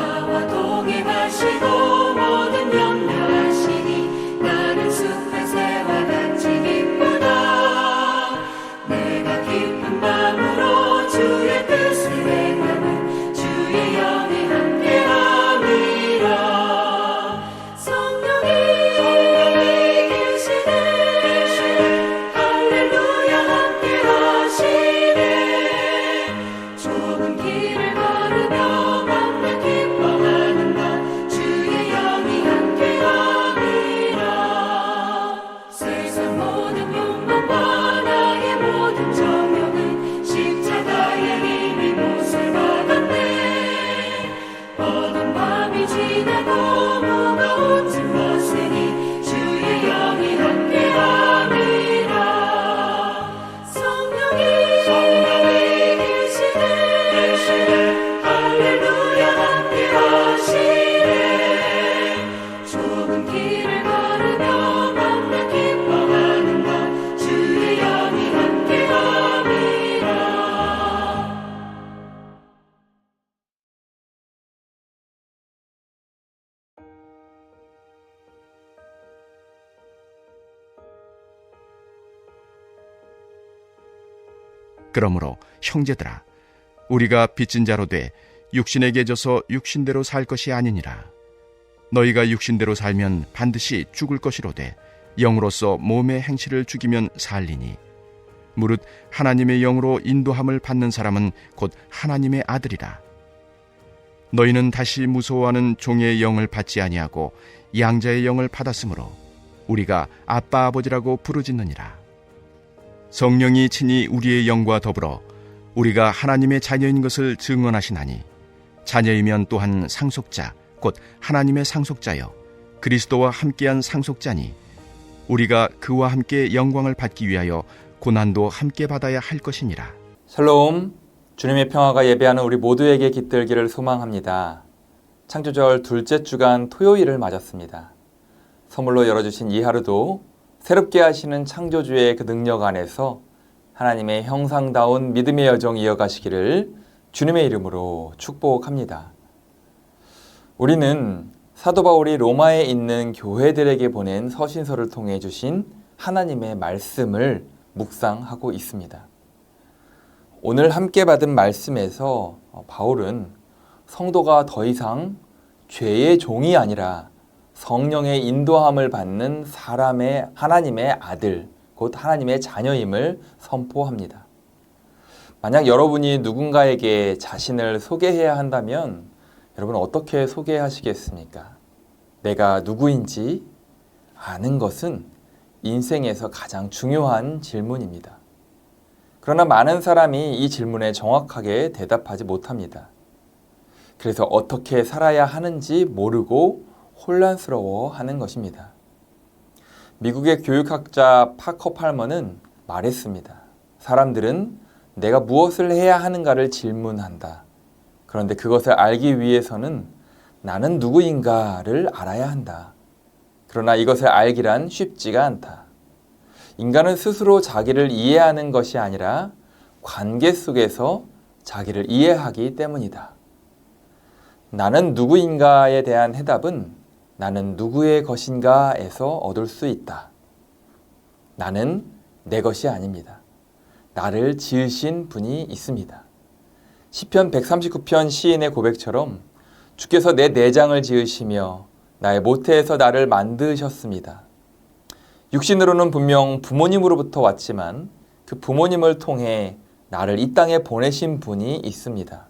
나와 동행하시고 모든 염려하시니 나는 숲의 새와 같이 기쁘다. 내가 기쁜 마음으로 주의 뜻을 행하면 주의 영이 함께함이라. 성령이 계시네 할렐루야 함께하시네. 좁은 길을 걸으며 맘에 기뻐하는가 주의 영이 함께함이라. 세상 모든 욕망과 나의 모든 정욕은 십자가의 힘이 못을 받았네. 어두운 밤이 지나고 무거운 짐 벗으니 주의 영이 함께함이라. 성령이 계시네 할렐루야 함께하시네. 좁은 길을 걸으며 맘에 기뻐하는가 주의 영이 함께함이라. 그러므로 형제들아, 우리가 빚진 자로 돼 육신에게 져서 육신대로 살 것이 아니니라. 너희가 육신대로 살면 반드시 죽을 것이로되 영으로서 몸의 행실을 죽이면 살리니 무릇 하나님의 영으로 인도함을 받는 사람은 곧 하나님의 아들이라. 너희는 다시 무서워하는 종의 영을 받지 아니하고 양자의 영을 받았으므로 우리가 아빠 아버지라고 부르짖느니라. 성령이 친히 우리의 영과 더불어 우리가 하나님의 자녀인 것을 증언하시나니 자녀이면 또한 상속자 곧 하나님의 상속자여 그리스도와 함께한 상속자니 우리가 그와 함께 영광을 받기 위하여 고난도 함께 받아야 할 것이니라. 샬롬, 주님의 평화가 예배하는 우리 모두에게 깃들기를 소망합니다. 창조절 둘째 주간 토요일을 맞았습니다. 선물로 열어주신 이 하루도 새롭게 하시는 창조주의 그 능력 안에서 하나님의 형상다운 믿음의 여정 이어가시기를 주님의 이름으로 축복합니다. 우리는 사도 바울이 로마에 있는 교회들에게 보낸 서신서를 통해 주신 하나님의 말씀을 묵상하고 있습니다. 오늘 함께 받은 말씀에서 바울은 성도가 더 이상 죄의 종이 아니라 성령의 인도함을 받는 사람의 하나님의 아들, 곧 하나님의 자녀임을 선포합니다. 만약 여러분이 누군가에게 자신을 소개해야 한다면 여러분 어떻게 소개하시겠습니까? 내가 누구인지 아는 것은 인생에서 가장 중요한 질문입니다. 그러나 많은 사람이 이 질문에 정확하게 대답하지 못합니다. 그래서 어떻게 살아야 하는지 모르고 혼란스러워하는 것입니다. 미국의 교육학자 파커 팔머는 말했습니다. 사람들은 내가 무엇을 해야 하는가를 질문한다. 그런데 그것을 알기 위해서는 나는 누구인가를 알아야 한다. 그러나 이것을 알기란 쉽지가 않다. 인간은 스스로 자기를 이해하는 것이 아니라 관계 속에서 자기를 이해하기 때문이다. 나는 누구인가에 대한 해답은 나는 누구의 것인가에서 얻을 수 있다. 나는 내 것이 아닙니다. 나를 지으신 분이 있습니다. 시편 139편 시인의 고백처럼 주께서 내 내장을 지으시며 나의 모태에서 나를 만드셨습니다. 육신으로는 분명 부모님으로부터 왔지만 그 부모님을 통해 나를 이 땅에 보내신 분이 있습니다.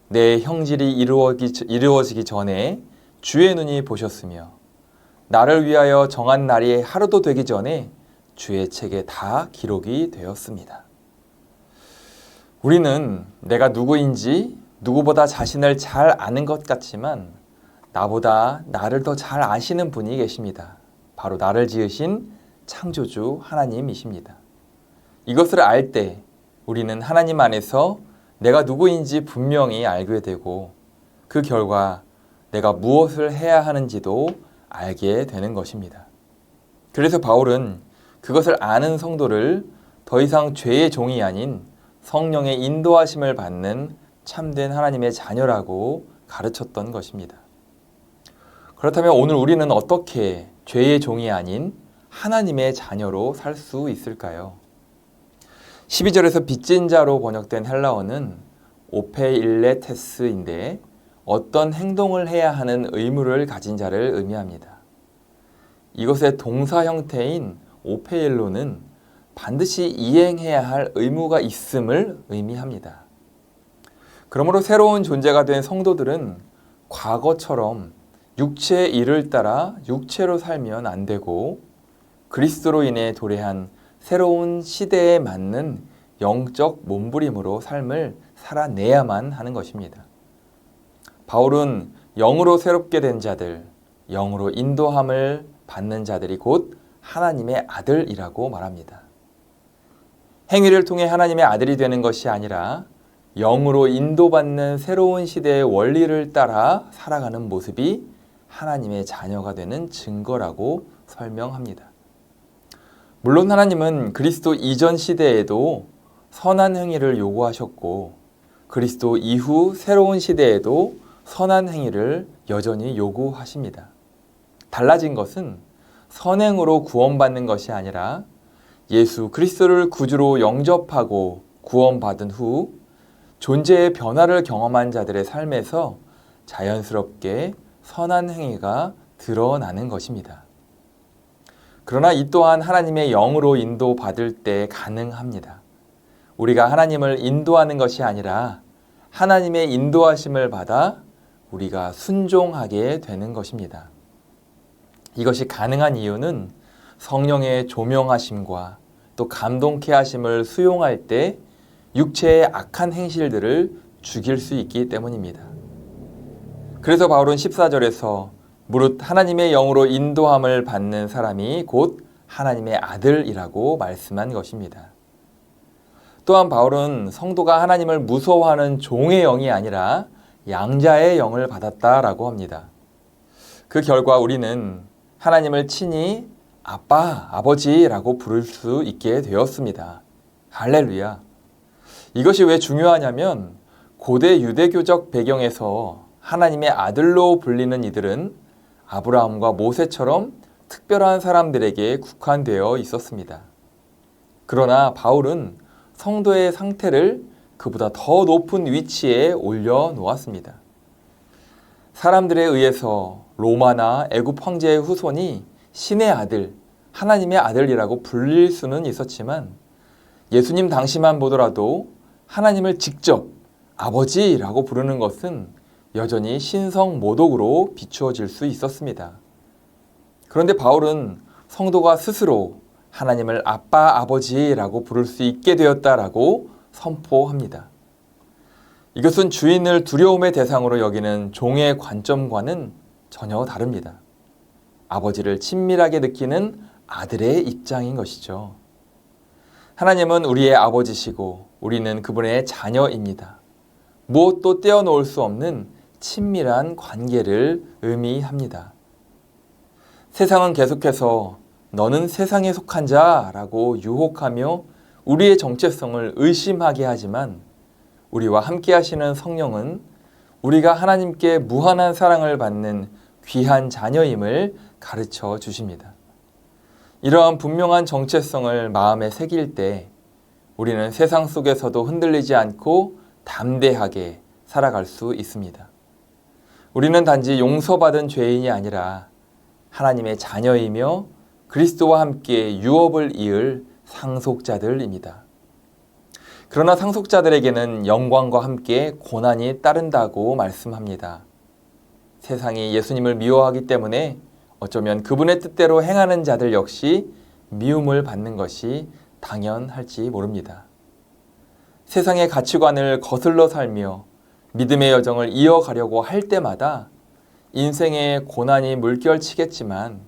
내 형질이 이루어지기 전에 주의 눈이 보셨으며 나를 위하여 정한 날이 하루도 되기 전에 주의 책에 다 기록이 되었습니다. 우리는 내가 누구인지 누구보다 자신을 잘 아는 것 같지만 나보다 나를 더 잘 아시는 분이 계십니다. 바로 나를 지으신 창조주 하나님이십니다. 이것을 알 때 우리는 하나님 안에서 내가 누구인지 분명히 알게 되고 그 결과 내가 무엇을 해야 하는지도 알게 되는 것입니다. 그래서 바울은 그것을 아는 성도를 더 이상 죄의 종이 아닌 성령의 인도하심을 받는 참된 하나님의 자녀라고 가르쳤던 것입니다. 그렇다면 오늘 우리는 어떻게 죄의 종이 아닌 하나님의 자녀로 살 수 있을까요? 12절에서 빚진 자로 번역된 헬라어는 오페일레테스인데 어떤 행동을 해야 하는 의무를 가진 자를 의미합니다. 이것의 동사 형태인 오페일로는 반드시 이행해야 할 의무가 있음을 의미합니다. 그러므로 새로운 존재가 된 성도들은 과거처럼 육체의 일을 따라 육체로 살면 안 되고 그리스도로 인해 도래한 새로운 시대에 맞는 영적 몸부림으로 삶을 살아내야만 하는 것입니다. 바울은 영으로 새롭게 된 자들, 영으로 인도함을 받는 자들이 곧 하나님의 아들이라고 말합니다. 행위를 통해 하나님의 아들이 되는 것이 아니라 영으로 인도받는 새로운 시대의 원리를 따라 살아가는 모습이 하나님의 자녀가 되는 증거라고 설명합니다. 물론 하나님은 그리스도 이전 시대에도 선한 행위를 요구하셨고 그리스도 이후 새로운 시대에도 선한 행위를 여전히 요구하십니다. 달라진 것은 선행으로 구원받는 것이 아니라 예수 그리스도를 구주로 영접하고 구원받은 후 존재의 변화를 경험한 자들의 삶에서 자연스럽게 선한 행위가 드러나는 것입니다. 그러나 이 또한 하나님의 영으로 인도받을 때 가능합니다. 우리가 하나님을 인도하는 것이 아니라 하나님의 인도하심을 받아 우리가 순종하게 되는 것입니다. 이것이 가능한 이유는 성령의 조명하심과 또 감동케 하심을 수용할 때 육체의 악한 행실들을 죽일 수 있기 때문입니다. 그래서 바울은 14절에서 무릇 하나님의 영으로 인도함을 받는 사람이 곧 하나님의 아들이라고 말씀한 것입니다. 또한 바울은 성도가 하나님을 무서워하는 종의 영이 아니라 양자의 영을 받았다라고 합니다. 그 결과 우리는 하나님을 친히 아빠, 아버지라고 부를 수 있게 되었습니다. 할렐루야. 이것이 왜 중요하냐면 고대 유대교적 배경에서 하나님의 아들로 불리는 이들은 아브라함과 모세처럼 특별한 사람들에게 국한되어 있었습니다. 그러나 바울은 성도의 상태를 그보다 더 높은 위치에 올려놓았습니다. 사람들에 의해서 로마나 애굽 황제의 후손이 신의 아들, 하나님의 아들이라고 불릴 수는 있었지만 예수님 당시만 보더라도 하나님을 직접 아버지라고 부르는 것은 여전히 신성 모독으로 비추어질 수 있었습니다. 그런데 바울은 성도가 스스로 하나님을 아빠, 아버지라고 부를 수 있게 되었다라고 선포합니다. 이것은 주인을 두려움의 대상으로 여기는 종의 관점과는 전혀 다릅니다. 아버지를 친밀하게 느끼는 아들의 입장인 것이죠. 하나님은 우리의 아버지시고 우리는 그분의 자녀입니다. 무엇도 떼어놓을 수 없는 친밀한 관계를 의미합니다. 세상은 계속해서 너는 세상에 속한 자라고 유혹하며 우리의 정체성을 의심하게 하지만 우리와 함께 하시는 성령은 우리가 하나님께 무한한 사랑을 받는 귀한 자녀임을 가르쳐 주십니다. 이러한 분명한 정체성을 마음에 새길 때 우리는 세상 속에서도 흔들리지 않고 담대하게 살아갈 수 있습니다. 우리는 단지 용서받은 죄인이 아니라 하나님의 자녀이며 그리스도와 함께 유업을 이을 상속자들입니다. 그러나 상속자들에게는 영광과 함께 고난이 따른다고 말씀합니다. 세상이 예수님을 미워하기 때문에 어쩌면 그분의 뜻대로 행하는 자들 역시 미움을 받는 것이 당연할지 모릅니다. 세상의 가치관을 거슬러 살며 믿음의 여정을 이어가려고 할 때마다 인생의 고난이 물결치겠지만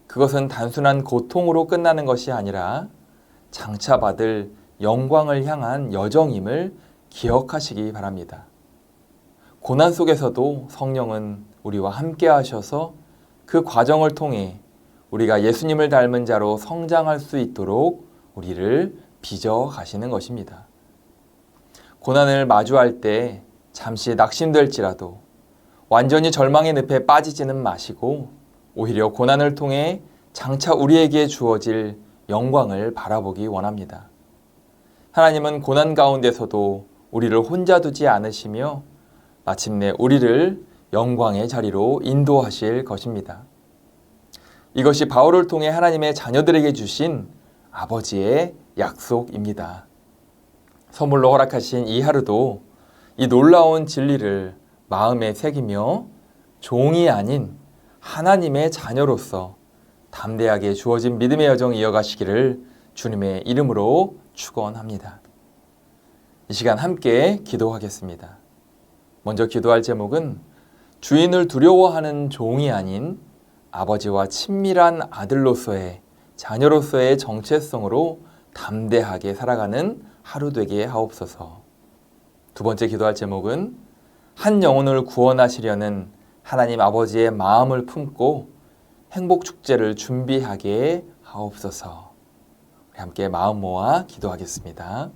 그것은 단순한 고통으로 끝나는 것이 아니라 장차 받을 영광을 향한 여정임을 기억하시기 바랍니다. 고난 속에서도 성령은 우리와 함께 하셔서 그 과정을 통해 우리가 예수님을 닮은 자로 성장할 수 있도록 우리를 빚어 가시는 것입니다. 고난을 마주할 때 잠시 낙심될지라도 완전히 절망의 늪에 빠지지는 마시고 오히려 고난을 통해 장차 우리에게 주어질 영광을 바라보기 원합니다. 하나님은 고난 가운데서도 우리를 혼자 두지 않으시며 마침내 우리를 영광의 자리로 인도하실 것입니다. 이것이 바울을 통해 하나님의 자녀들에게 주신 아버지의 약속입니다. 선물로 허락하신 이 하루도 이 놀라운 진리를 마음에 새기며 종이 아닌 하나님의 자녀로서 담대하게 주어진 믿음의 여정 이어가시기를 주님의 이름으로 축원합니다. 이 시간 함께 기도하겠습니다. 먼저 기도할 제목은 주인을 두려워하는 종이 아닌 아버지와 친밀한 아들로서의 자녀로서의 정체성으로 담대하게 살아가는 하루 되게 하옵소서. 두 번째 기도할 제목은 한 영혼을 구원하시려는 하나님 아버지의 마음을 품고 행복 축제를 준비하게 하옵소서. 우리 함께 마음 모아 기도하겠습니다.